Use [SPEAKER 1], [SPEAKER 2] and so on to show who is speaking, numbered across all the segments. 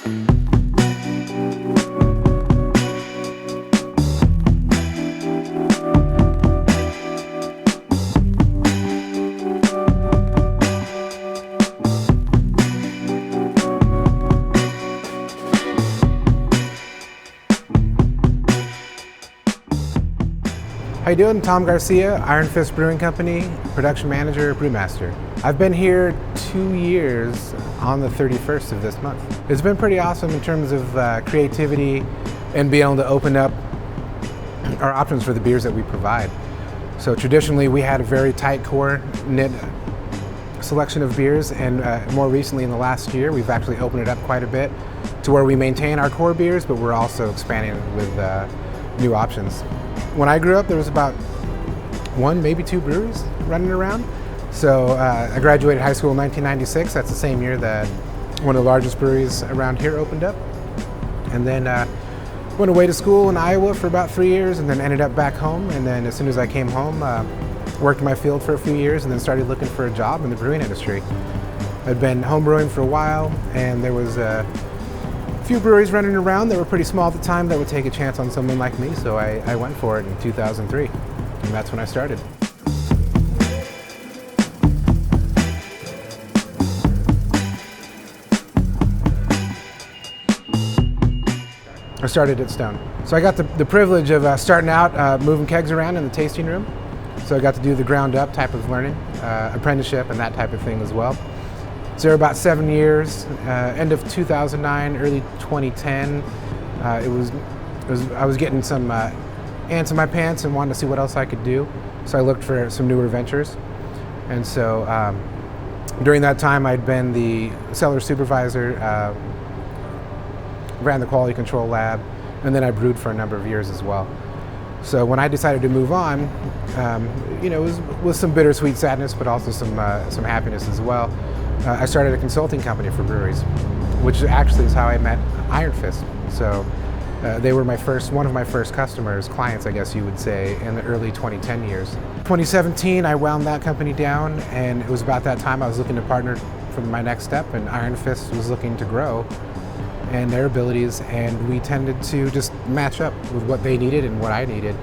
[SPEAKER 1] How you doing? Tom Garcia, Iron Fist Brewing Company, production manager, brewmaster. I've been here 2 years on the 31st of this month. It's been pretty awesome in terms of creativity and being able to open up our options for the beers that we provide. So traditionally we had a very tight core knit selection of beers, and more recently in the last year we've actually opened it up quite a bit to where we maintain our core beers, but we're also expanding with new options. When I grew up, there was about 1, maybe 2 breweries running around. So I graduated high school in 1996. That's the same year that one of the largest breweries around here opened up. And then went away to school in Iowa for about 3 years, and then ended up back home. And then as soon as I came home, worked in my field for a few years, and then started looking for a job in the brewing industry. I'd been home brewing for a while, and there was a few breweries running around that were pretty small at the time that would take a chance on someone like me, so I went for it in 2003, and that's when I started. I started at Stone. So I got the privilege of starting out moving kegs around in the tasting room. So I got to do the ground up type of learning, apprenticeship and that type of thing as well. So about 7 years, end of 2009, early 2010. I was getting some ants in my pants and wanted to see what else I could do. So I looked for some newer ventures. And so during that time, I'd been the cellar supervisor, ran the quality control lab, and then I brewed for a number of years as well. So when I decided to move on, it was with some bittersweet sadness, but also some happiness as well. I started a consulting company for breweries, which actually is how I met Iron Fist. So they were one of my first customers, clients I guess you would say, in the early 2010 years. 2017 I wound that company down, and it was about that time I was looking to partner for my next step, and Iron Fist was looking to grow and their abilities, and we tended to just match up with what they needed and what I needed.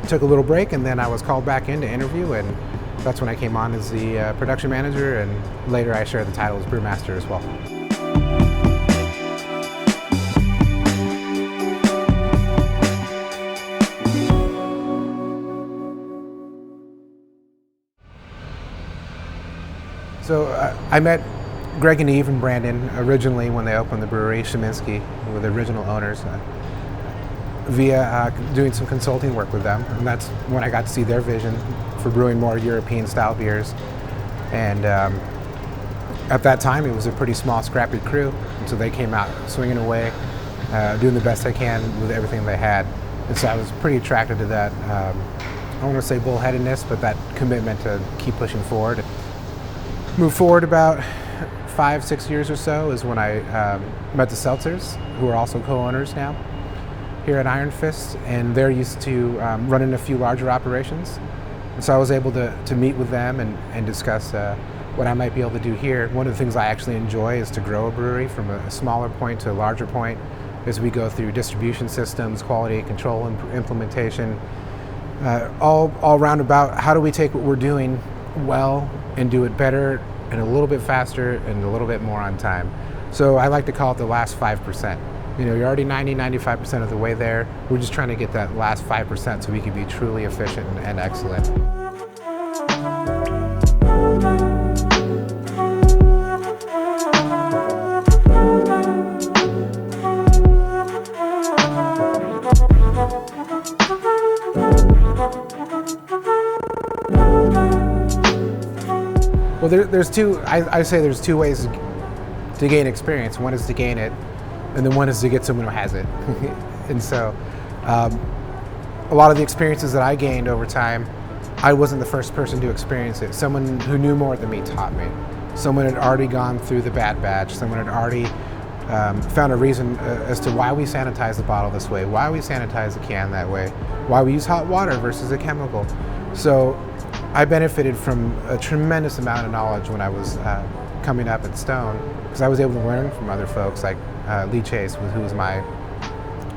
[SPEAKER 1] Took a little break, and then I was called back in to interview, and that's when I came on as the production manager, and later I shared the title as brewmaster as well. So I met Greg and Eve and Brandon originally when they opened the brewery, Sheminsky, were the original owners, via doing some consulting work with them, and that's when I got to see their vision for brewing more European style beers. And at that time it was a pretty small, scrappy crew, and so they came out swinging away, doing the best they can with everything they had. And so I was pretty attracted to that, I don't want to say bullheadedness, but that commitment to keep pushing forward. Moved forward about 5-6 years or so is when I met the Seltzers, who are also co-owners now here at Iron Fist, and they're used to running a few larger operations. And so I was able to meet with them and discuss what I might be able to do here. One of the things I actually enjoy is to grow a brewery from a smaller point to a larger point as we go through distribution systems, quality control implementation, all roundabout. How do we take what we're doing well and do it better and a little bit faster and a little bit more on time? So I like to call it the last 5%. You're already 90-95% of the way there. We're just trying to get that last 5% so we can be truly efficient and excellent. Well, there's two. I say there's two ways to gain experience. One is to gain it, and then one is to get someone who has it. And so a lot of the experiences that I gained over time, I wasn't the first person to experience it. Someone who knew more than me taught me. Someone had already gone through the bad batch. Someone had already found a reason as to why we sanitize the bottle this way, why we sanitize the can that way, why we use hot water versus a chemical. So I benefited from a tremendous amount of knowledge when I was coming up at Stone, because I was able to learn from other folks like Lee Chase, who was my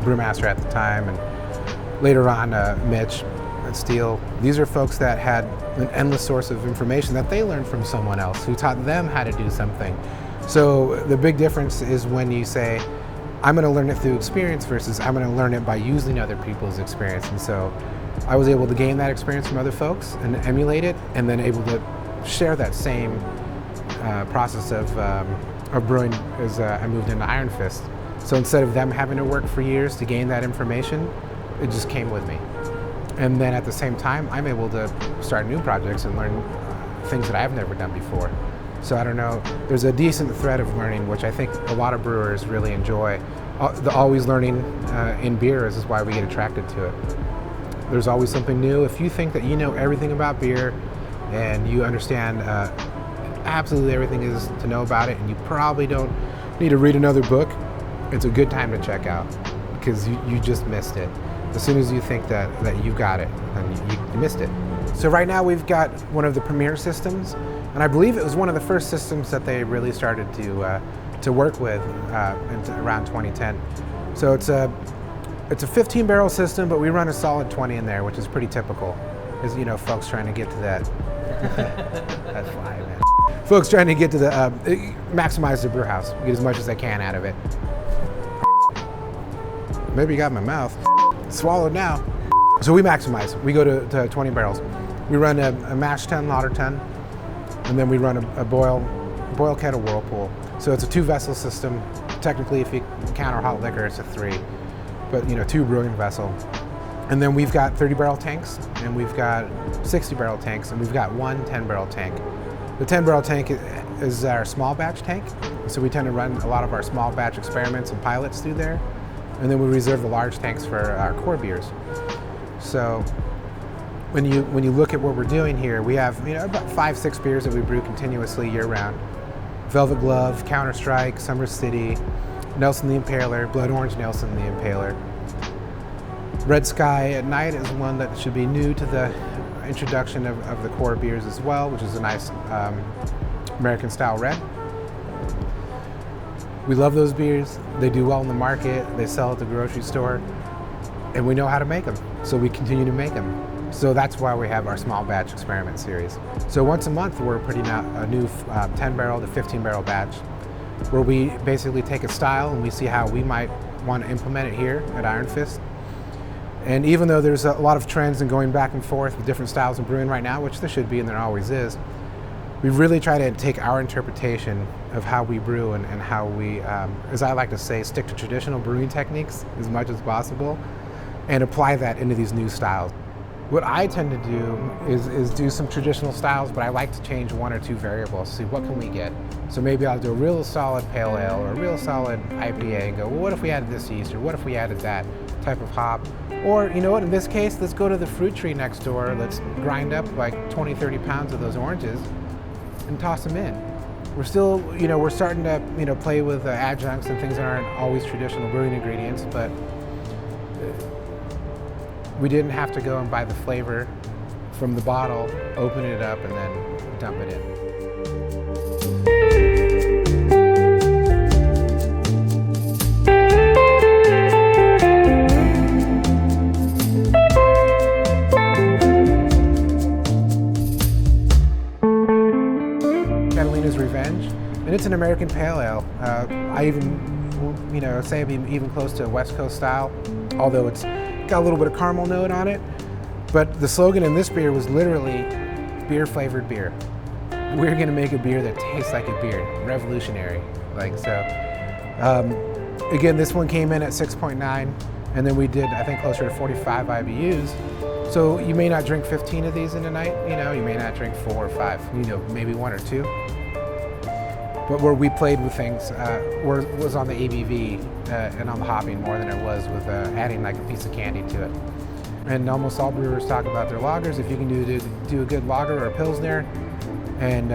[SPEAKER 1] brewmaster at the time, and later on Mitch and Steele. These are folks that had an endless source of information that they learned from someone else who taught them how to do something. So the big difference is when you say, I'm going to learn it through experience versus I'm going to learn it by using other people's experience. And so I was able to gain that experience from other folks and emulate it, and then able to share that same process of brewing as I moved into Iron Fist. So instead of them having to work for years to gain that information, it just came with me. And then at the same time, I'm able to start new projects and learn things that I've never done before. So I don't know, there's a decent thread of learning, which I think a lot of brewers really enjoy. The always learning in beer is why we get attracted to it. There's always something new. If you think that you know everything about beer and you understand absolutely everything is to know about it, and you probably don't need to read another book, it's a good time to check out, because you just missed it. As soon as you think that you've got it, then you missed it. So right now we've got one of the premier systems, and I believe it was one of the first systems that they really started to work with around 2010. So it's a 15 barrel system, but we run a solid 20 in there, which is pretty typical. Is, you know, folks trying to get to that. That's fly, man. Folks trying to get to the maximize the brew house, get as much as they can out of it. Maybe you got my mouth swallowed now. So we maximize. We go to 20 barrels. We run a mash tun, lauter tun, and then we run a boil kettle whirlpool. So it's a 2-vessel system. Technically, if you count our hot liquor, it's a 3. But, you know, 2 brewing vessel. And then we've got 30 barrel tanks, and we've got 60 barrel tanks, and we've got one 10 barrel tank. The 10 barrel tank is our small batch tank. So we tend to run a lot of our small batch experiments and pilots through there. And then we reserve the large tanks for our core beers. So when you look at what we're doing here, we have, you know, about 5-6 beers that we brew continuously year round. Velvet Glove, Counterstrike, Summer City, Nelson the Impaler, Blood Orange Nelson the Impaler. Red Sky at Night is one that should be new to the introduction of the core beers as well, which is a nice American style red. We love those beers. They do well in the market. They sell at the grocery store, and we know how to make them, so we continue to make them. So that's why we have our small batch experiment series. So once a month, we're putting out a new 10 barrel to 15 barrel batch, where we basically take a style and we see how we might want to implement it here at Iron Fist. And even though there's a lot of trends and going back and forth with different styles of brewing right now, which there should be and there always is, we really try to take our interpretation of how we brew and how we, as I like to say, stick to traditional brewing techniques as much as possible and apply that into these new styles. What I tend to do is do some traditional styles, but I like to change 1 or 2 variables to see what can we get. So maybe I'll do a real solid pale ale or a real solid IPA and go, well, what if we added this yeast, or what if we added that type of hop? Or, you know what, in this case, let's go to the fruit tree next door, let's grind up like 20, 30 pounds of those oranges and toss them in. We're still, you know, we're starting to, you know, play with adjuncts and things that aren't always traditional brewing ingredients, but we didn't have to go and buy the flavor from the bottle, open it up, and then dump it in. Catalina's Revenge, and it's an American pale ale. I even, you know, say it'd be even close to a West Coast style, although it's got a little bit of caramel note on it. But the slogan in this beer was literally beer flavored beer. We're gonna make a beer that tastes like a beer. Revolutionary. Like, so again, this one came in at 6.9, and then we did, I think, closer to 45 IBUs. So you may not drink 15 of these in a night, you know, you may not drink 4 or 5, you know, maybe 1 or 2. But where we played with things was on the ABV and on the hopping more than it was with adding like a piece of candy to it. And almost all brewers talk about their lagers. If you can do a good lager or a pilsner, and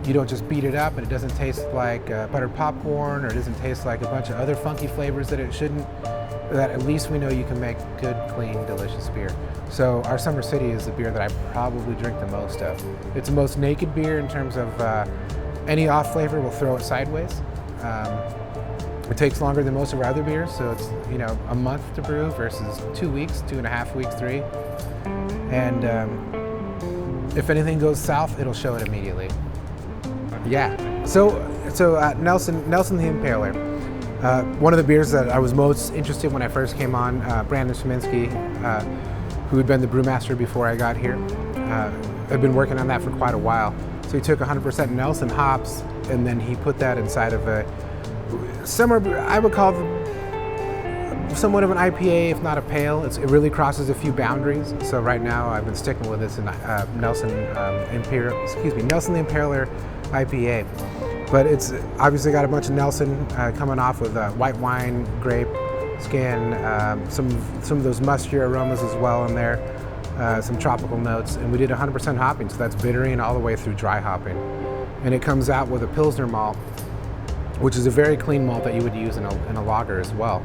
[SPEAKER 1] you don't just beat it up and it doesn't taste like buttered popcorn, or it doesn't taste like a bunch of other funky flavors that it shouldn't, that at least we know you can make good, clean, delicious beer. So our Summer City is the beer that I probably drink the most of. It's the most naked beer in terms of Any off flavor will throw it sideways. It takes longer than most of our other beers, so it's a month to brew versus 2 weeks, 2.5 weeks, 3. And if anything goes south, it'll show it immediately. Yeah. So Nelson the Impaler. One of the beers that I was most interested when I first came on, Brandon Szyminski, who had been the brewmaster before I got here, I've been working on that for quite a while. So he took 100% Nelson hops, and then he put that inside of I would call them somewhat of an IPA, if not a pale. It really crosses a few boundaries. So right now I've been sticking with this in Nelson the Impaler IPA. But it's obviously got a bunch of Nelson coming off with white wine, grape, skin, some of those mustier aromas as well in there, some tropical notes. And we did 100% hopping, so that's bittering all the way through dry hopping. And it comes out with a Pilsner malt, which is a very clean malt that you would use in a lager as well.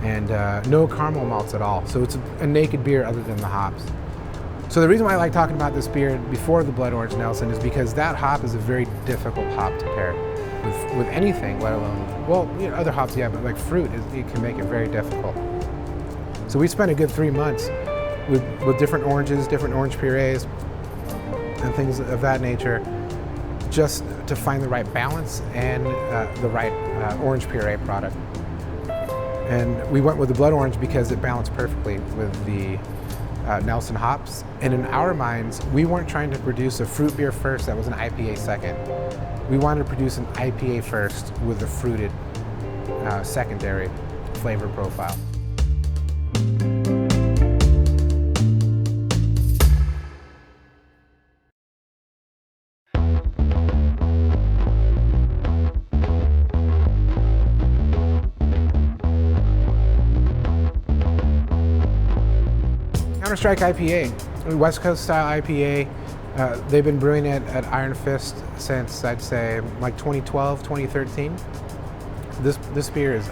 [SPEAKER 1] And no caramel malts at all. So it's a naked beer other than the hops. So the reason why I like talking about this beer before the Blood Orange Nelson is because that hop is a very difficult hop to pair with anything, let alone, well, other hops, yeah, but like fruit, it can make it very difficult. So we spent a good 3 months with different oranges, different orange purees, and things of that nature, just to find the right balance and the right orange puree product. And we went with the Blood Orange because it balanced perfectly with the Nelson hops. And in our minds, we weren't trying to produce a fruit beer first that was an IPA second. We wanted to produce an IPA first with a fruited secondary flavor profile. Counterstrike IPA, West Coast style IPA. They've been brewing it at Iron Fist since, I'd say, like 2012, 2013. This beer is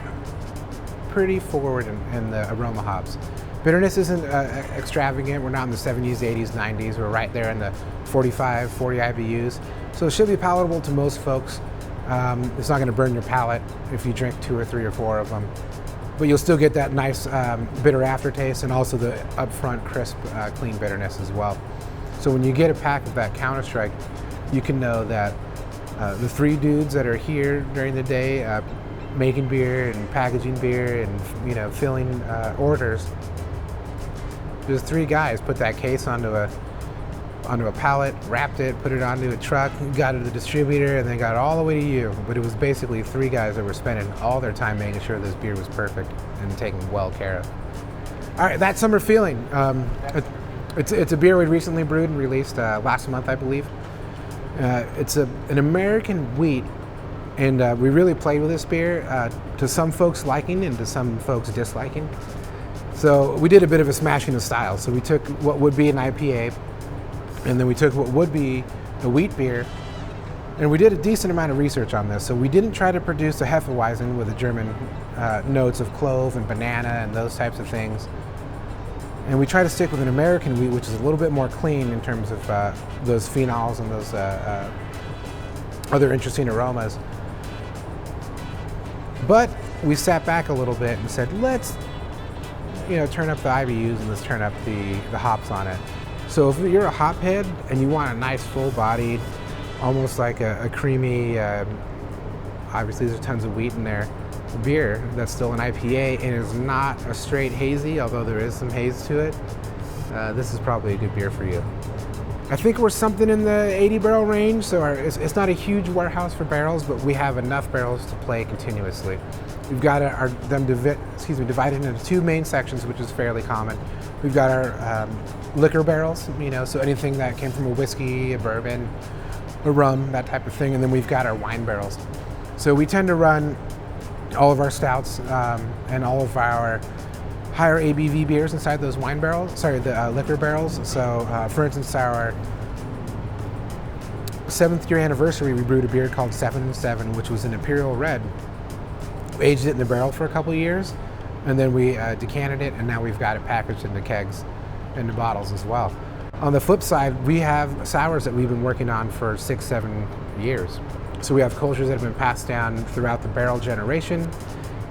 [SPEAKER 1] pretty forward in the aroma hops. Bitterness isn't extravagant. We're not in the 70s, 80s, 90s. We're right there in the 45, 40 IBUs. So it should be palatable to most folks. It's not going to burn your palate if you drink 2 or 3 or 4 of them. But you'll still get that nice bitter aftertaste and also the upfront crisp, clean bitterness as well. So when you get a pack of that Counterstrike, you can know that the 3 dudes that are here during the day making beer and packaging beer and filling orders, there's 3 guys put that case onto a pallet, wrapped it, put it onto a truck, got it to the distributor, and then got it all the way to you. But it was basically 3 guys that were spending all their time making sure this beer was perfect and taken well care of. All right, that summer feeling. It's a beer we recently brewed and released last month, I believe. It's an American wheat, and we really played with this beer to some folks liking and to some folks disliking. So we did a bit of a smashing of styles. So we took what would be an IPA, and then we took what would be a wheat beer, and we did a decent amount of research on this. So we didn't try to produce a Hefeweizen with the German notes of clove and banana and those types of things. And we try to stick with an American wheat, which is a little bit more clean in terms of those phenols and those other interesting aromas. But we sat back a little bit and said, let's turn up the IBUs and let's turn up the hops on it. So if you're a hop head and you want a nice full-bodied, almost like a creamy, obviously there's tons of wheat in there, beer that's still an IPA and is not a straight hazy, although there is some haze to it, this is probably a good beer for you. I think we're something in the 80 barrel range, so it's not a huge warehouse for barrels, but we have enough barrels to play continuously. We've got them divided into 2 main sections, which is fairly common. We've got our liquor barrels, so anything that came from a whiskey, a bourbon, a rum, that type of thing, and then we've got our wine barrels. So we tend to run all of our stouts and all of our higher ABV beers inside those wine barrels, the liquor barrels. So for instance, our 7th year anniversary, we brewed a beer called 7-7, which was an Imperial Red. We aged it in the barrel for a couple of years, and then we decanted it, and now we've got it packaged into kegs, into bottles as well. On the flip side, we have sours that we've been working on for 6-7 years. So we have cultures that have been passed down throughout the barrel generation,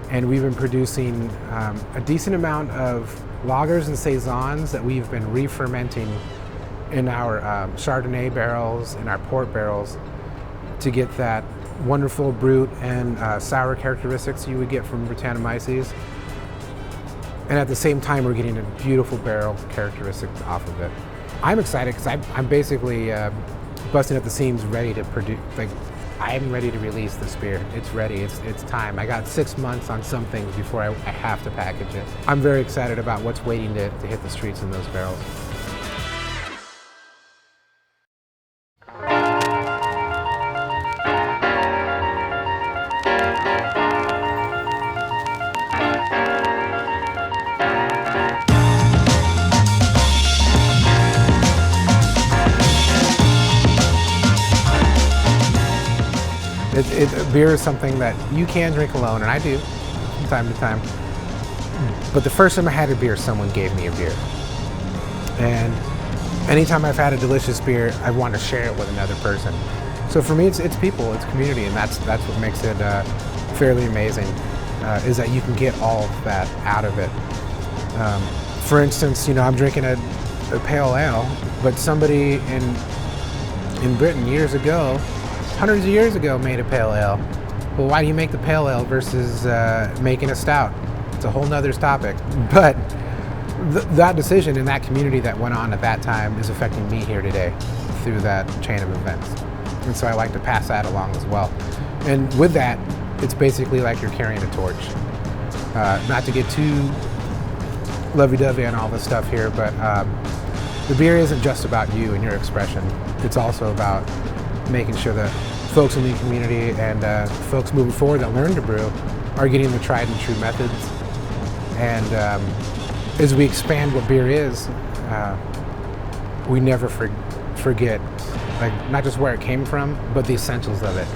[SPEAKER 1] and we've been producing a decent amount of lagers and saisons that we've been re-fermenting in our Chardonnay barrels, in our port barrels, to get that wonderful brut and sour characteristics you would get from Brettanomyces. And at the same time, we're getting a beautiful barrel characteristic off of it. I'm excited because I'm basically busting at the seams, ready to produce. Like, I'm ready to release this beer. It's ready. It's time. I got 6 months on some things before I have to package it. I'm very excited about what's waiting to hit the streets in those barrels. Beer is something that you can drink alone, and I do from time to time. But the first time I had a beer, someone gave me a beer. And anytime I've had a delicious beer, I want to share it with another person. So for me, it's people, it's community, and that's what makes it fairly amazing, is that you can get all of that out of it. For instance, I'm drinking a pale ale, but somebody in Britain years ago, hundreds of years ago, made a pale ale. Well, why do you make the pale ale versus making a stout? It's a whole nother topic. But that decision and that community that went on at that time is affecting me here today through that chain of events. And so I like to pass that along as well. And with that, it's basically like you're carrying a torch. Not to get too lovey-dovey on all this stuff here, but the beer isn't just about you and your expression. It's also about making sure that folks in the community and folks moving forward that learn to brew are getting the tried and true methods. And as we expand what beer is, we never forget, like, not just where it came from, but the essentials of it.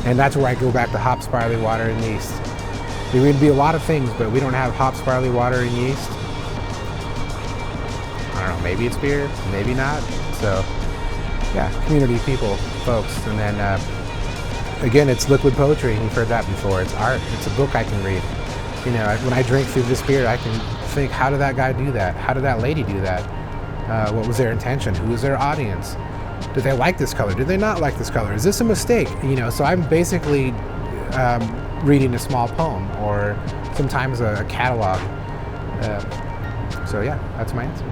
[SPEAKER 1] And that's where I go back to hops, barley, water, and yeast. There would be a lot of things, but we don't have hops, barley, water, and yeast. I don't know, maybe it's beer, maybe not. So yeah, community, people, folks. And then again, it's liquid poetry. You've heard that before. It's art. It's a book I can read. When I drink through this beer, I can think, how did that guy do that? How did that lady do that? What was their intention? Who was their audience? Did they like this color? Did they not like this color? Is this a mistake? So I'm basically reading a small poem or sometimes a catalog. So yeah, that's my answer.